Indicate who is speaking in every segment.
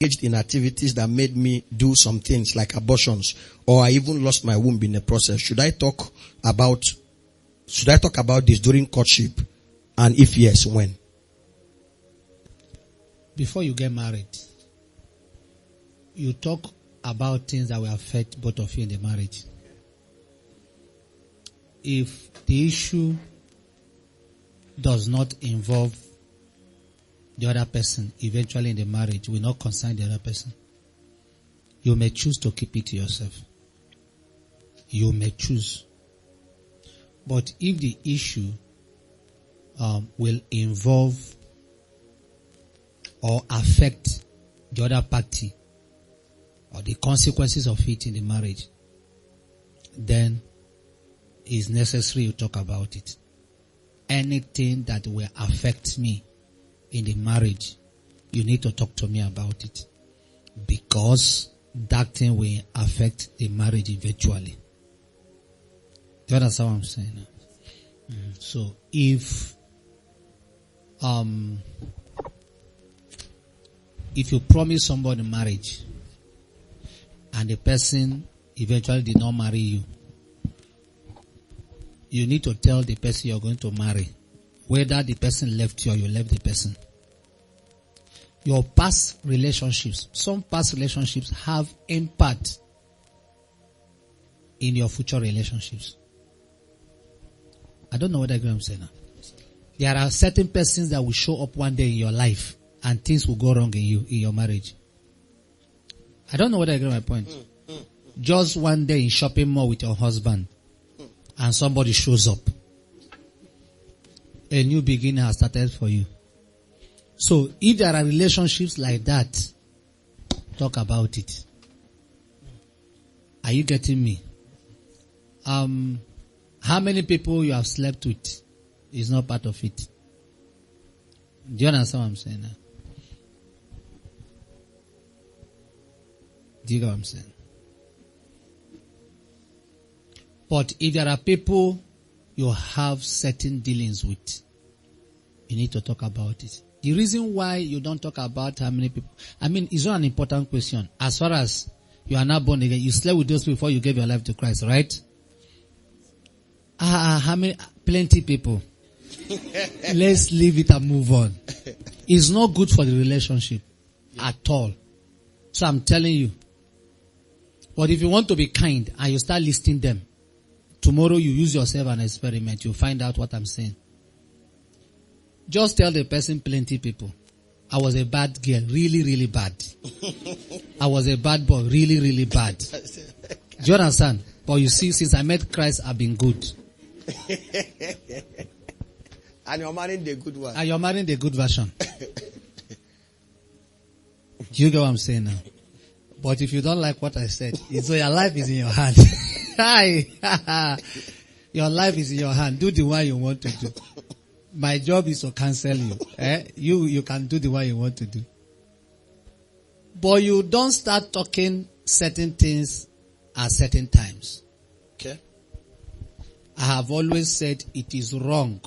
Speaker 1: engaged in activities that made me do some things like abortions, or I even lost my womb in the process. Should I talk about this during courtship? And if yes, when?
Speaker 2: Before you get married, you talk about things that will affect both of you in the marriage. If the issue does not involve the other person eventually in the marriage, will not concern the other person, you may choose to keep it to yourself. You may choose. But if the issue will involve or affect the other party or the consequences of it in the marriage, then it's necessary you talk about it. Anything that will affect me in the marriage, you need to talk to me about it, because that thing will affect the marriage eventually. Do you understand what I'm saying? So if you promise somebody marriage and the person eventually did not marry you, you need to tell the person you're going to marry whether the person left you or you left the person. Your past relationships, some past relationships have impact in your future relationships. I don't know what I'm saying now. There are certain persons that will show up one day in your life and things will go wrong in your marriage. I don't know what I get my point. Just one day in shopping mall with your husband and somebody shows up. A new beginning has started for you. So if there are relationships like that, talk about it. Are you getting me? How many people you have slept with is not part of it. Do you understand what I'm saying now? Do you get what I'm saying? But if there are people you have certain dealings with, you need to talk about it. The reason why you don't talk about how many people, it's not an important question. As far as you are not born again, you slept with those before you gave your life to Christ, right? How many? Plenty people. Let's leave it and move on. It's not good for the relationship at all. So I'm telling you. But if you want to be kind and you start listing them, tomorrow you use yourself as an experiment, you'll find out what I'm saying. Just tell the person plenty people. I was a bad girl, really, really bad. I was a bad boy, really, really bad. Do you understand? But you see, since I met Christ, I've been good.
Speaker 1: And you're marrying the good one.
Speaker 2: And you're marrying the good version. Do you get what I'm saying now? But if you don't like what I said, so your life is in your hand. Your life is in your hand. Do the one you want to do. My job is to cancel you. You can do the one you want to do. But you don't start talking certain things at certain times.
Speaker 1: Okay.
Speaker 2: I have always said it is wrong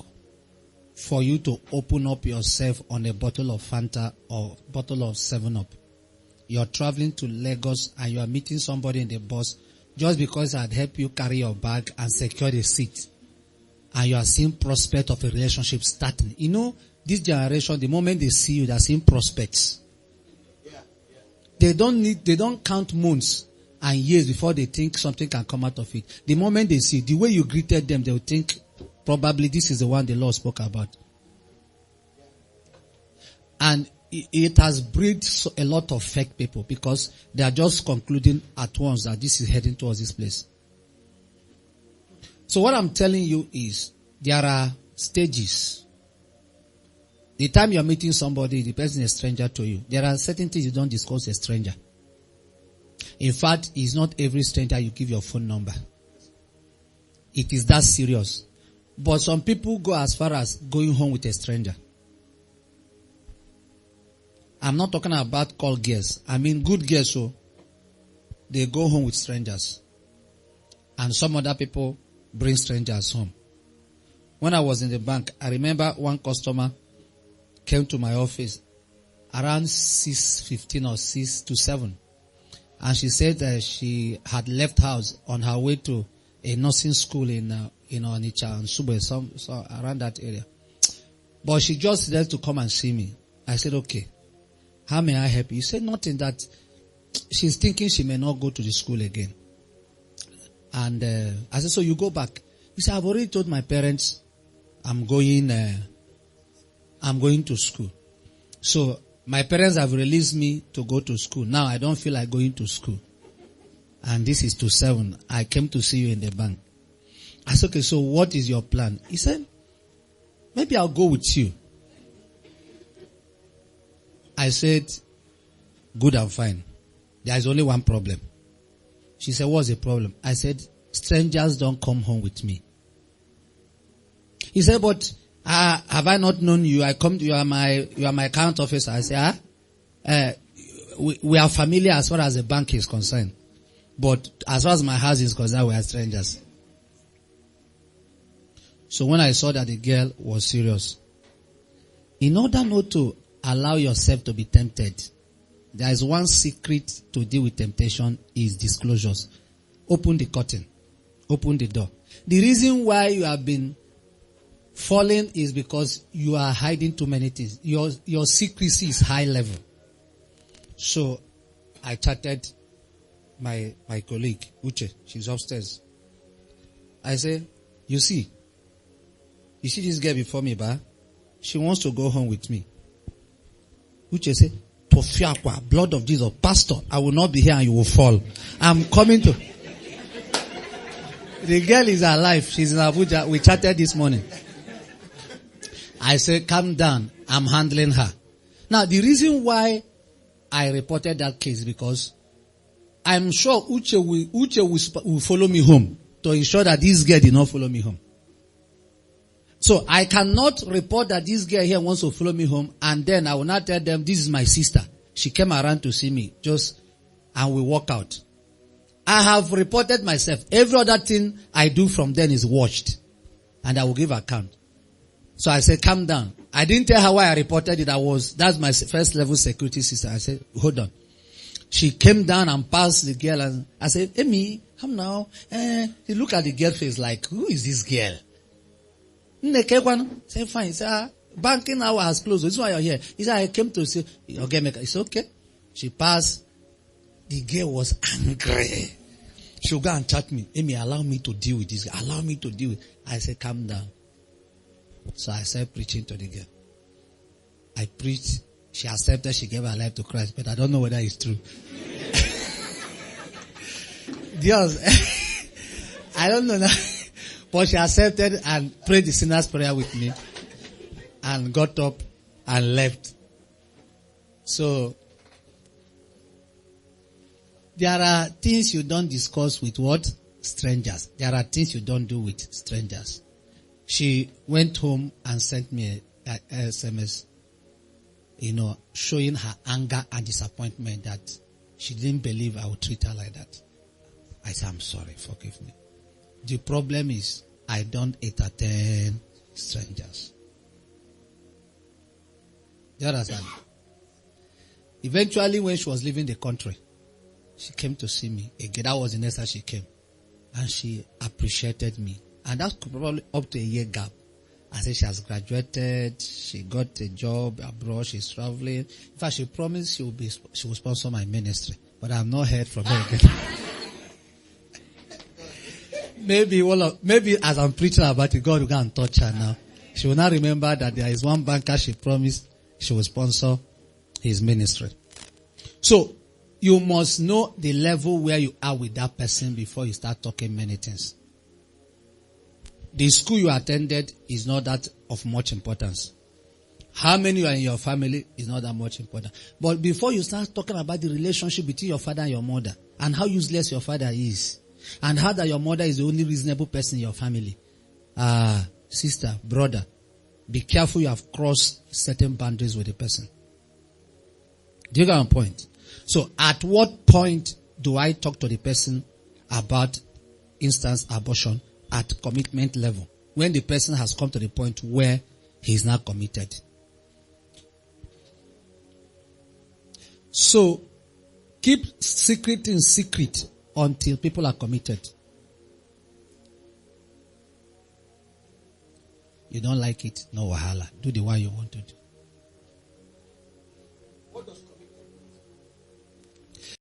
Speaker 2: for you to open up yourself on a bottle of Fanta or bottle of 7-Up. You're traveling to Lagos and you are meeting somebody in the bus just because I'd help you carry your bag and secure the seat. And you are seeing prospect of a relationship starting. You know, this generation, the moment they see you, they're seeing prospects. They don't count months and years before they think something can come out of it. The moment they see, the way you greeted them, they'll think, probably this is the one the Lord spoke about. And it has bred a lot of fake people because they are just concluding at once that this is heading towards this place. So what I'm telling you is there are stages. The time you're meeting somebody, the person is a stranger to you. There are certain things you don't discuss with a stranger. In fact, it's not every stranger you give your phone number. It is that serious. But some people go as far as going home with a stranger. I'm not talking about call girls. I mean good girls, so they go home with strangers. And some other people bring strangers home. When I was in the bank, I remember one customer came to my office around 6:15 or 6 to 7. And she said that she had left house on her way to a nursing school in Onitsha and Sube, some around that area. But she just there to come and see me. I said, okay, how may I help you? He said nothing, that she's thinking she may not go to the school again. And I said, so you go back. He said, I've already told my parents I'm going to school. So my parents have released me to go to school. Now I don't feel like going to school. And this is to 7. I came to see you in the bank. I said, okay, so what is your plan? He said, maybe I'll go with you. I said, good and fine. There is only one problem. She said, what's the problem? I said, strangers don't come home with me. He said, but have I not known you? You are my account officer. I said, we are familiar as far as the bank is concerned. But as far as my house is concerned, we are strangers. So when I saw that the girl was serious, in order not to allow yourself to be tempted, there is one secret to deal with temptation is disclosures. Open the curtain. Open the door. The reason why you have been falling is because you are hiding too many things. Your secrecy is high level. So I chatted my colleague, Uche. She's upstairs. I said, you see this girl before me, ba? She wants to go home with me. Uche said, Tofiakwa, blood of Jesus, pastor, I will not be here and you will fall. I'm coming to. The girl is alive. She's in Abuja. We chatted this morning. I said, calm down. I'm handling her. Now, the reason why I reported that case is because I'm sure Uche will follow me home to ensure that this girl did not follow me home. So I cannot report that this girl here wants to follow me home and then I will not tell them this is my sister. She came around to see me and we walk out. I have reported myself. Every other thing I do from then is watched and I will give account. So I said, calm down. I didn't tell her why I reported it. That's my first level security system. I said, hold on. She came down and passed the girl and I said, Amy, come now. He looked at the girl face like, who is this girl? Say fine. He said, banking hour has closed. This is why you're here. He said, I came to say, okay, he said, okay. She passed. The girl was angry. She'll go and chat me. Amy, allow me to deal with this. Allow me to deal with it. I said, calm down. So I started preaching to the girl. I preached. She accepted. She gave her life to Christ. But I don't know whether it's true. Dios. I don't know now. But she accepted and prayed the sinner's prayer with me. And got up and left. So, there are things you don't discuss with what? Strangers. There are things you don't do with strangers. She went home and sent me an SMS, showing her anger and disappointment that she didn't believe I would treat her like that. I said, I'm sorry, forgive me. The problem is, I don't entertain strangers. Do you understand? Eventually, when she was leaving the country, she came to see me again. That was the next time she came. And she appreciated me. And that's probably up to a year gap. I said she has graduated, she got a job abroad, she's traveling. In fact, she promised she will sponsor my ministry. But I've not heard from her again. Maybe as I'm preaching about it, God will go and touch her now. She will not remember that there is one banker she promised she will sponsor his ministry. So, you must know the level where you are with that person before you start talking many things. The school you attended is not that of much importance. How many you are in your family is not that much important. But before you start talking about the relationship between your father and your mother, and how useless your father is, and how that your mother is the only reasonable person in your family, sister, brother, be careful you have crossed certain boundaries with the person. Do you get my point? So at what point do I talk to the person about instance abortion? At commitment level. When the person has come to the point where he is not committed. So, keep secret in secret until people are committed. You don't like it? No wahala. Do the one you want to do.